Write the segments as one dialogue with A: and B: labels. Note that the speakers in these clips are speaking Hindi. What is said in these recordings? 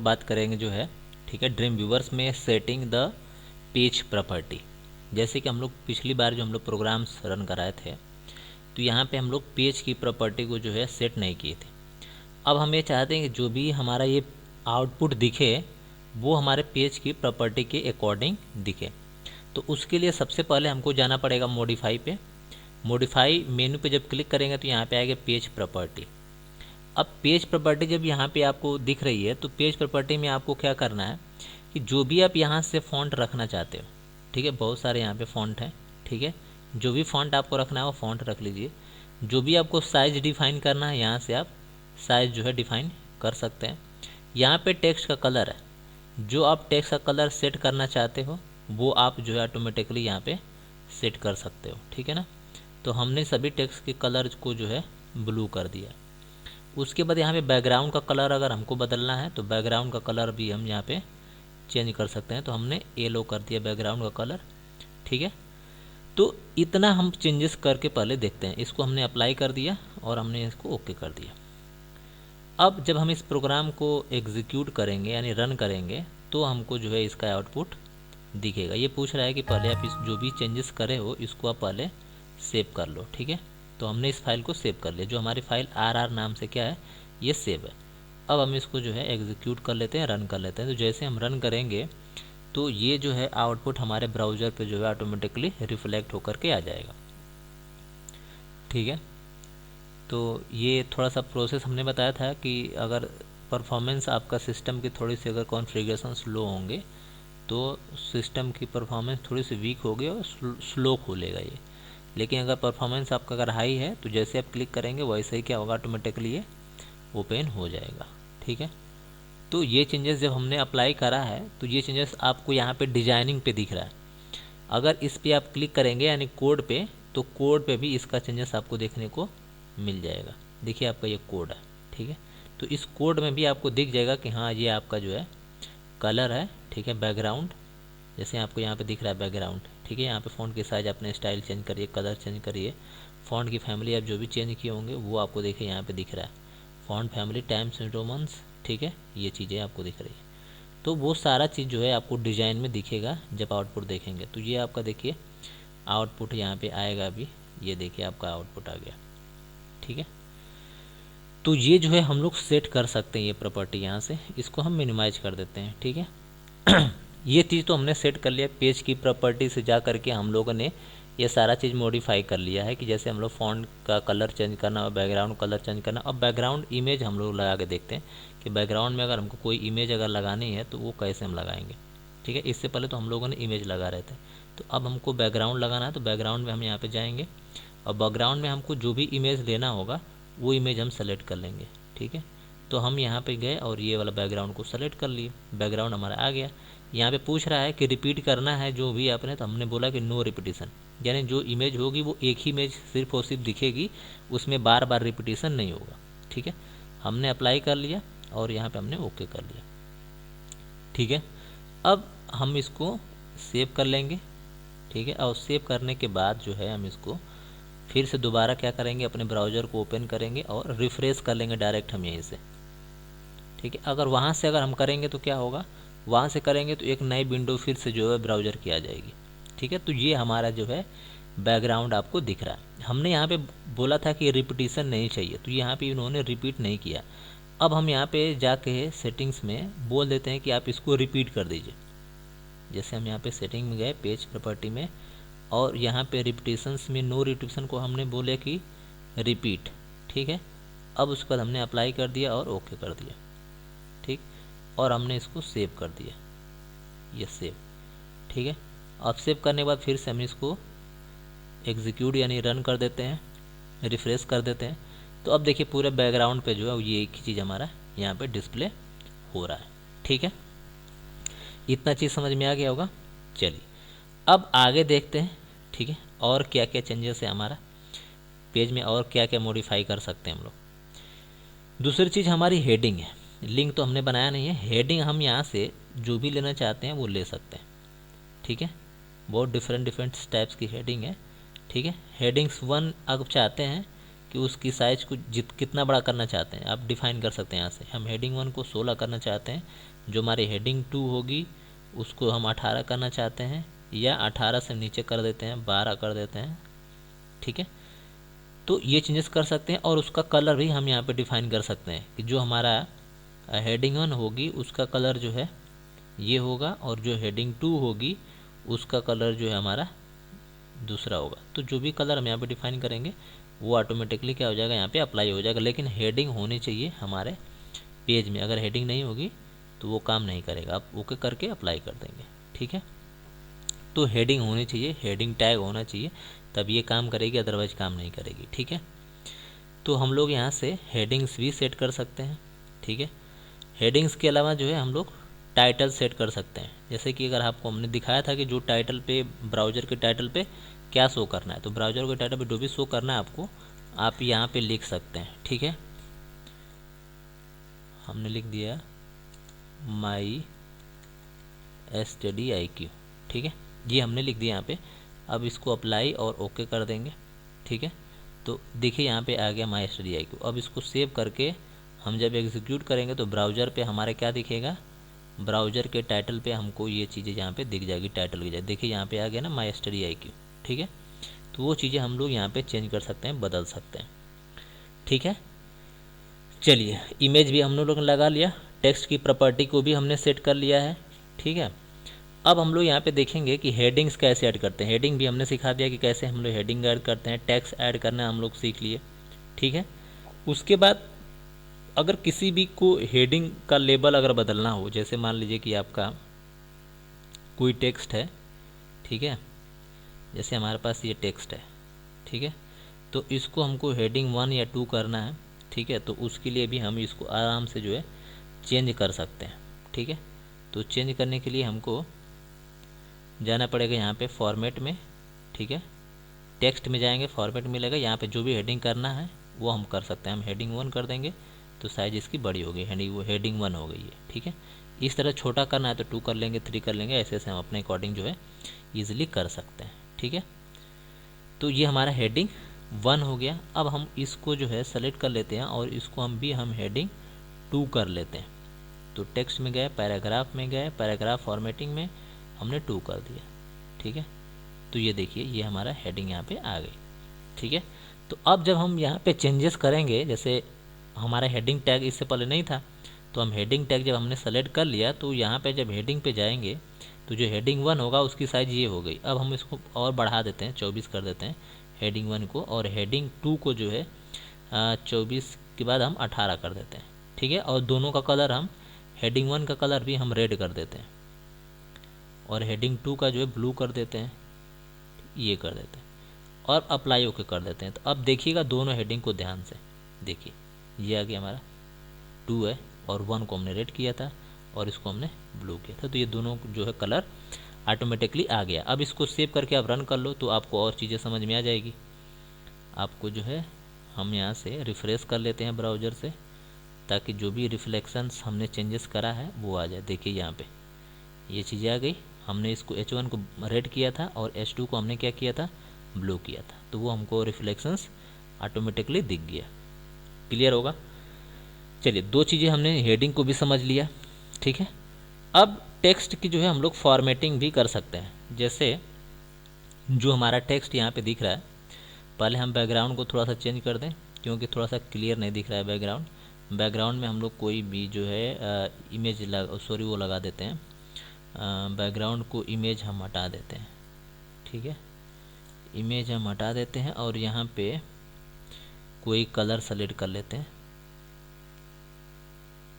A: बात करेंगे जो है, ठीक है, ड्रीम व्यूवर्स में सेटिंग द पेज प्रॉपर्टी। जैसे कि हम लोग पिछली बार जो हम लोग प्रोग्राम्स रन कराए थे, तो यहाँ पे हम लोग पेज की प्रॉपर्टी को जो है सेट नहीं किए थे। अब हम ये चाहते हैं कि जो भी हमारा ये आउटपुट दिखे वो हमारे पेज की प्रॉपर्टी के अकॉर्डिंग दिखे। तो उसके लिए सबसे पहले हमको जाना पड़ेगा मॉडिफाई पे। मॉडिफाई मेनू पे जब क्लिक करेंगे तो यहाँ पे आएगा पेज प्रॉपर्टी। अब पेज प्रॉपर्टी जब यहाँ पे आपको दिख रही है तो पेज प्रॉपर्टी में आपको क्या करना है कि जो भी आप यहाँ से फ़ॉन्ट रखना चाहते हो, ठीक है, बहुत सारे यहाँ पे फ़ॉन्ट हैं, ठीक है, जो भी फ़ॉन्ट आपको रखना है वो फ़ॉन्ट रख लीजिए। जो भी आपको साइज़ डिफ़ाइन करना है यहाँ से आप साइज़ जो है डिफ़ाइन कर सकते हैं। यहाँ पे टेक्स्ट का कलर है, जो आप टेक्स्ट का कलर सेट करना चाहते हो वो आप जो है ऑटोमेटिकली यहाँ पे सेट कर सकते हो, ठीक है ना। तो हमने सभी टेक्स्ट के कलर को जो है ब्लू कर दिया। उसके बाद यहाँ पे बैकग्राउंड का कलर अगर हमको बदलना है तो बैकग्राउंड का कलर भी हम यहाँ पे चेंज कर सकते हैं। तो हमने येलो कर दिया बैकग्राउंड का कलर, ठीक है। तो इतना हम चेंजेस करके पहले देखते हैं। इसको हमने अप्लाई कर दिया और हमने इसको ओके कर दिया। अब जब हम इस प्रोग्राम को एग्जीक्यूट करेंगे यानी रन करेंगे तो हमको जो है इसका आउटपुट दिखेगा। ये पूछ रहा है कि पहले आप इस जो भी चेंजेस करे हो इसको आप पहले सेव कर लो, ठीक है। तो हमने इस फाइल को सेव कर लिया। जो हमारी फाइल RR नाम से क्या है, ये सेव है। अब हम इसको जो है एग्जीक्यूट कर लेते हैं, रन कर लेते हैं। तो जैसे हम रन करेंगे तो ये जो है आउटपुट हमारे ब्राउज़र पे जो है ऑटोमेटिकली रिफ्लेक्ट होकर के आ जाएगा, ठीक है। तो ये थोड़ा सा प्रोसेस हमने बताया था कि अगर परफॉर्मेंस आपका सिस्टम की थोड़ी सी अगर कॉन्फ़िगरेशन स्लो होंगे तो सिस्टम की परफॉर्मेंस थोड़ी सी वीक होगी और स्लो खोलेगा ये। लेकिन अगर परफॉर्मेंस आपका अगर हाई है तो जैसे आप क्लिक करेंगे वैसे ही क्या होगा, ऑटोमेटिकली ये ओपन हो जाएगा, ठीक है। तो ये चेंजेस जब हमने अप्लाई करा है तो ये चेंजेस आपको यहाँ पे डिजाइनिंग पे दिख रहा है। अगर इस पे आप क्लिक करेंगे यानी कोड पे, तो कोड पे भी इसका चेंजेस आपको देखने को मिल जाएगा। देखिए आपका ये कोड है, ठीक है। तो इस कोड में भी आपको दिख जाएगा कि हाँ ये आपका जो है कलर है, ठीक है। बैकग्राउंड जैसे आपको यहाँ पे दिख रहा है बैकग्राउंड, ठीक है। यहाँ पे फ़ॉन्ट की साइज़ अपने स्टाइल चेंज करिए, कलर चेंज करिए, फ़ॉन्ट की फैमिली आप जो भी चेंज किए होंगे वो आपको देखिए यहाँ पे दिख रहा है। फ़ॉन्ट फैमिली टाइम्स रोमन्स, ठीक है, ये चीज़ें आपको दिख रही है। तो वो सारा चीज़ जो है आपको डिज़ाइन में दिखेगा जब आउटपुट देखेंगे। तो ये आपका देखिए आउटपुट यहाँ पे आएगा अभी, ये देखिए आपका आउटपुट आ गया, ठीक है। तो ये जो है हम लोग सेट कर सकते हैं ये प्रॉपर्टी यहाँ से। इसको हम मिनिमाइज कर देते हैं, ठीक है। ये चीज़ तो हमने सेट कर लिया। पेज की प्रॉपर्टी से जा करके हम लोगों ने ये सारा चीज़ मॉडिफाई कर लिया है कि जैसे हम लोग फ़ॉन्ट का कलर चेंज करना और बैकग्राउंड कलर चेंज करना। अब बैकग्राउंड इमेज हम लोग लगा के देखते हैं कि बैकग्राउंड में अगर हमको कोई इमेज अगर लगानी है तो वो कैसे हम लगाएंगे, ठीक है। इससे पहले तो हम लोगों ने इमेज लगा रहे थे, तो अब हमको बैकग्राउंड लगाना है। तो बैकग्राउंड में हम यहाँ पर जाएँगे और बैकग्राउंड में हमको जो भी इमेज लेना होगा वो इमेज हम सेलेक्ट कर लेंगे, ठीक है। तो हम यहाँ पे गए और ये वाला बैकग्राउंड को सेलेक्ट कर लिए, बैकग्राउंड हमारा आ गया। यहाँ पे पूछ रहा है कि रिपीट करना है जो भी आपने, तो हमने बोला कि नो रिपीटिशन, यानी जो इमेज होगी वो एक ही इमेज सिर्फ और सिर्फ दिखेगी, उसमें बार बार रिपीटिशन नहीं होगा, ठीक है। हमने अप्लाई कर लिया और यहाँ पे हमने ओके कर लिया, ठीक है। अब हम इसको सेव कर लेंगे, ठीक है। और सेव करने के बाद जो है हम इसको फिर से दोबारा क्या करेंगे, अपने ब्राउज़र को ओपन करेंगे और रिफ़्रेश कर लेंगे डायरेक्ट हम यहीं से, ठीक है। अगर वहाँ से अगर हम करेंगे तो क्या होगा, वहाँ से करेंगे तो एक नई विंडो फिर से जो है ब्राउज़र की आ जाएगी, ठीक है। तो ये हमारा जो है बैकग्राउंड आपको दिख रहा है। हमने यहाँ पे बोला था कि रिपीटिशन नहीं चाहिए, तो यहाँ पे इन्होंने रिपीट नहीं किया। अब हम यहाँ पे जाके सेटिंग्स में बोल देते हैं कि आप इसको रिपीट कर दीजिए। जैसे हम यहाँ पे सेटिंग में गए पेज प्रॉपर्टी में और यहाँ पे रिपीटिशंस में नो रिपीटिशन को हमने बोले कि रिपीट, ठीक है। अब उसके बाद हमने अप्लाई कर दिया और ओके कर दिया, ठीक। और हमने इसको सेव कर दिया, ये सेव, ठीक है। अब सेव करने के बाद फिर से हम इसको एग्जीक्यूट यानी रन कर देते हैं, रिफ़्रेश कर देते हैं। तो अब देखिए पूरे बैकग्राउंड पे जो है ये एक ही चीज़ हमारा यहाँ पे डिस्प्ले हो रहा है, ठीक है। इतना चीज़ समझ में आ गया होगा। चलिए अब आगे देखते हैं, ठीक है, और क्या क्या चेंजेस है हमारा पेज में और क्या क्या मॉडिफाई कर सकते हैं हम लोग। दूसरी चीज़ हमारी हेडिंग है। लिंक तो हमने बनाया नहीं है, हेडिंग हम यहाँ से जो भी लेना चाहते हैं वो ले सकते हैं, ठीक है। बहुत डिफरेंट टाइप्स की हेडिंग है, ठीक है। हेडिंग्स 1 अब चाहते हैं कि उसकी साइज को कितना बड़ा करना चाहते हैं आप डिफाइन कर सकते हैं यहाँ से। हम हेडिंग 1 को 16 करना चाहते हैं, जो हमारी हेडिंग 2 होगी उसको हम 18 करना चाहते हैं, या 18 से नीचे कर देते हैं, 12 कर देते हैं, ठीक है। तो ये चेंजेस कर सकते हैं, और उसका कलर भी हम यहाँ पे डिफाइन कर सकते हैं कि जो हमारा हेडिंग 1 होगी उसका कलर जो है ये होगा, और जो हेडिंग 2 होगी उसका कलर जो है हमारा दूसरा होगा। तो जो भी कलर हम यहाँ पे डिफाइन करेंगे वो ऑटोमेटिकली क्या हो जाएगा, यहाँ पे अप्लाई हो जाएगा। लेकिन हेडिंग होनी चाहिए हमारे पेज में, अगर हेडिंग नहीं होगी तो वो काम नहीं करेगा। आप ओके करके अप्लाई कर देंगे, ठीक है। तो हेडिंग होनी चाहिए, हेडिंग टैग होना चाहिए, तब ये काम करेगी, अदरवाइज काम नहीं करेगी, ठीक है। तो हम लोग यहाँ से हेडिंग्स भी सेट कर सकते हैं, ठीक है। हेडिंग्स के अलावा जो है हम लोग टाइटल सेट कर सकते हैं। जैसे कि अगर आपको हमने दिखाया था कि जो टाइटल पे, ब्राउज़र के टाइटल पे क्या शो करना है, तो ब्राउज़र के टाइटल पे जो भी शो करना है आपको, आप यहाँ पे लिख सकते हैं, ठीक है। हमने लिख दिया माई स्टडी IQ, ठीक है, ये हमने लिख दिया यहाँ पे। अब इसको अप्लाई और ओके कर देंगे, ठीक है। तो देखिए यहाँ पे आ गया माई स्टडी IQ। अब इसको सेव करके हम जब एग्जीक्यूट करेंगे तो ब्राउज़र पे हमारे क्या दिखेगा, ब्राउज़र के टाइटल पे हमको ये चीज़ें यहाँ पे दिख जाएगी, टाइटल की जाए। देखिए यहाँ पे आ गया ना माई स्टडी IQ, ठीक है। तो वो चीज़ें हम लोग यहाँ पे चेंज कर सकते हैं, बदल सकते हैं, ठीक है। चलिए, इमेज भी हम लोग लगा लिया, टेक्स्ट की प्रॉपर्टी को भी हमने सेट कर लिया है, ठीक है। अब हम लोग यहाँ पे देखेंगे कि हेडिंग्स कैसे ऐड करते हैं। हेडिंग भी हमने सिखा दिया कि कैसे हम लोग हेडिंग ऐड करते हैं, टेक्स्ट ऐड करना हम लोग सीख लिए, ठीक है। उसके बाद अगर किसी भी को हेडिंग का लेबल अगर बदलना हो, जैसे मान लीजिए कि आपका कोई टेक्स्ट है, ठीक है, जैसे हमारे पास ये टेक्स्ट है, ठीक है, तो इसको हमको हेडिंग 1 या 2 करना है, ठीक है। तो उसके लिए भी हम इसको आराम से जो है चेंज कर सकते हैं, ठीक है। तो चेंज करने के लिए हमको जाना पड़ेगा यहाँ पे फॉर्मेट में, ठीक है, टेक्स्ट में जाएंगे, फॉर्मेट मिलेगा, यहाँ पे जो भी हेडिंग करना है वो हम कर सकते हैं। हम हेडिंग 1 कर देंगे तो साइज इसकी बड़ी हो गई, वो हेडिंग 1 हो गई है, ठीक है। इस तरह छोटा करना है तो 2 कर लेंगे, 3 कर लेंगे, ऐसे ऐसे हम अपने अकॉर्डिंग जो है ईजिली कर सकते हैं, ठीक है। तो ये हमारा हेडिंग 1 हो गया। अब हम इसको जो है सेलेक्ट कर लेते हैं और इसको हम हेडिंग 2 कर लेते हैं। तो टेक्स्ट में गए, पैराग्राफ में गए, पैराग्राफ फॉर्मेटिंग में हमने 2 कर दिया, ठीक है। तो ये देखिए ये हमारा हेडिंग यहाँ पे आ गई, ठीक है। तो अब जब हम यहाँ पे चेंजेस करेंगे, जैसे हमारा हेडिंग टैग इससे पहले नहीं था, तो हम हेडिंग टैग जब हमने सेलेक्ट कर लिया तो यहाँ पे जब हेडिंग पे जाएंगे तो जो हेडिंग 1 होगा उसकी साइज़ ये हो गई। अब हम इसको और बढ़ा देते हैं, 24 कर देते हैं हेडिंग 1 को, और हेडिंग 2 को जो है 24 के बाद हम 18 कर देते हैं, ठीक है। और दोनों का कलर हम, हेडिंग 1 का कलर भी हम रेड कर देते हैं, और हेडिंग 2 का जो है ब्लू कर देते हैं, ये कर देते हैं, और अप्लाई ओके कर देते हैं। तो अब देखिएगा दोनों हेडिंग को ध्यान से देखिए, ये आ गया हमारा 2 है, और 1 को हमने रेड किया था और इसको हमने ब्लू किया था। तो ये दोनों जो है कलर ऑटोमेटिकली आ गया। अब इसको सेव करके आप रन कर लो तो आपको और चीज़ें समझ में आ जाएगी। आपको जो है हम यहाँ से रिफ़्रेश कर लेते हैं ब्राउज़र से, ताकि जो भी रिफ्लेक्शंस हमने चेंजेस करा है वो आ जाए। देखिए यहाँ पे ये चीज़ें आ गई। हमने इसको H1 को रेड किया था और H2 को हमने क्या किया था, ब्लू किया था, तो वो हमको रिफ्लेक्शंस ऑटोमेटिकली दिख गया। क्लियर होगा। चलिए, 2 चीज़ें हमने हेडिंग को भी समझ लिया, ठीक है। अब टेक्स्ट की जो है हम लोग फॉर्मेटिंग भी कर सकते हैं। जैसे जो हमारा टेक्स्ट यहाँ पे दिख रहा है, पहले हम बैकग्राउंड को थोड़ा सा चेंज कर दें, क्योंकि थोड़ा सा क्लियर नहीं दिख रहा है बैकग्राउंड। बैकग्राउंड में हम लोग कोई भी जो है इमेज वो लगा देते हैं, बैकग्राउंड को इमेज हम हटा देते हैं, ठीक है, इमेज हम हटा देते हैं, और यहाँ पे कोई कलर सेलेक्ट कर लेते हैं,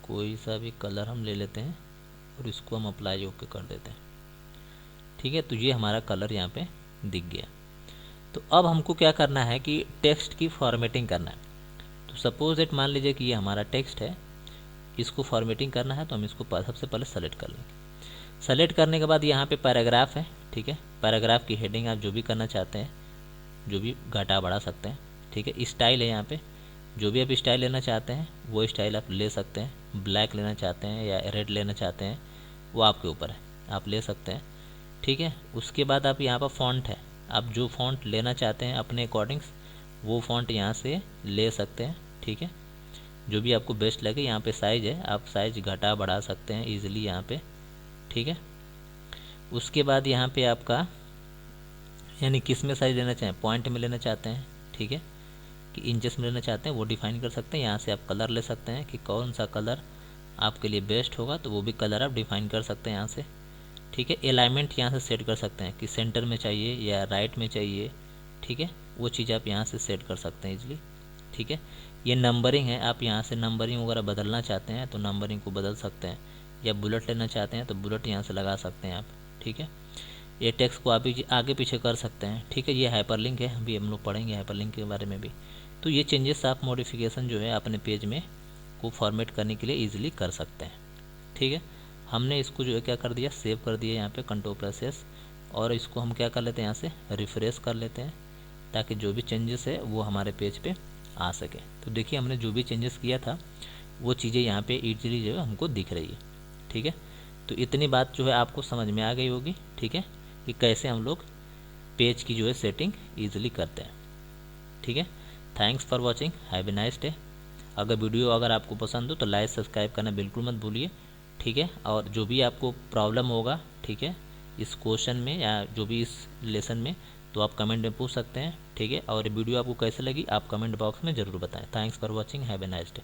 A: कोई सा भी कलर हम ले लेते हैं और इसको हम अप्लाई ओके कर देते हैं, ठीक है। तो ये हमारा कलर यहाँ पे दिख गया। तो अब हमको क्या करना है कि टेक्स्ट की फॉर्मेटिंग करना है। तो सपोज दैट मान लीजिए कि ये हमारा टेक्स्ट है, इसको फॉर्मेटिंग करना है, तो हम इसको सबसे पहले सेलेक्ट कर लेंगे। सेलेक्ट करने के बाद यहाँ पे पैराग्राफ है, ठीक है, पैराग्राफ की हेडिंग आप जो भी करना चाहते हैं, जो भी घटा बढ़ा सकते हैं, ठीक है। स्टाइल है यहाँ पे, जो भी आप स्टाइल लेना चाहते हैं वो स्टाइल आप ले सकते हैं। ब्लैक लेना चाहते हैं या रेड लेना चाहते हैं वो आपके ऊपर है, आप ले सकते हैं, ठीक है। उसके बाद आप यहाँ पर फ़ॉन्ट है, आप जो फ़ॉन्ट लेना चाहते हैं अपने अकॉर्डिंग्स वो फ़ॉन्ट यहाँ से ले सकते हैं। ठीक है, जो भी आपको बेस्ट लगे। यहाँ पे साइज़ है, आप साइज़ घटा बढ़ा सकते हैं ईजिली यहाँ पे। ठीक है, उसके बाद यहाँ पे आपका यानी किस में साइज़ लेना चाहें, पॉइंट में लेना चाहते हैं, ठीक है, कि इंचेस में लेना चाहते हैं, वो डिफाइन कर सकते हैं। यहाँ से आप कलर ले सकते हैं कि कौन सा कलर आपके लिए बेस्ट होगा, तो वो भी कलर आप डिफाइन कर सकते हैं यहाँ से। ठीक है, अलाइनमेंट यहाँ से सेट कर सकते हैं कि सेंटर में चाहिए या राइट में चाहिए। ठीक है, वो चीज़ आप यहाँ से सेट कर सकते हैं इजली। ठीक है, ये नंबरिंग है, आप यहाँ से नंबरिंग वगैरह बदलना चाहते हैं तो नंबरिंग को बदल सकते हैं, या बुलेट लेना चाहते हैं तो बुलेट यहाँ से लगा सकते हैं आप। ठीक है, ये टेक्स्ट को आप आगे पीछे कर सकते हैं। ठीक है, ये हाइपरलिंक है, अभी हम लोग पढ़ेंगे हाइपरलिंक के बारे में भी। तो ये चेंजेस आप मॉडिफिकेशन जो है अपने पेज में को फॉर्मेट करने के लिए ईजिली कर सकते हैं। ठीक है, हमने इसको जो है क्या कर दिया, सेव कर दिया यहाँ पे Ctrl+S, और इसको हम क्या कर लेते हैं, यहाँ से रिफ़्रेश कर लेते हैं ताकि जो भी चेंजेस है वो हमारे पेज पे आ सके। तो देखिए हमने जो भी चेंजेस किया था वो चीज़ें यहाँ पे ईजिली जो है हमको दिख रही है। ठीक है, तो इतनी बात जो है आपको समझ में आ गई होगी। ठीक है, कि कैसे हम लोग पेज की जो है सेटिंग ईजिली करते हैं। ठीक है, thanks for watching, have a nice day. अगर आपको पसंद हो तो लाइक सब्सक्राइब करना बिल्कुल मत भूलिए। ठीक है, और जो भी आपको प्रॉब्लम होगा, ठीक है, इस क्वेश्चन में या जो भी इस लेसन में, तो आप कमेंट में पूछ सकते हैं। ठीक है, और वीडियो आपको कैसे लगी आप कमेंट बॉक्स में ज़रूर बताएं। Thanks for watching, have a nice day.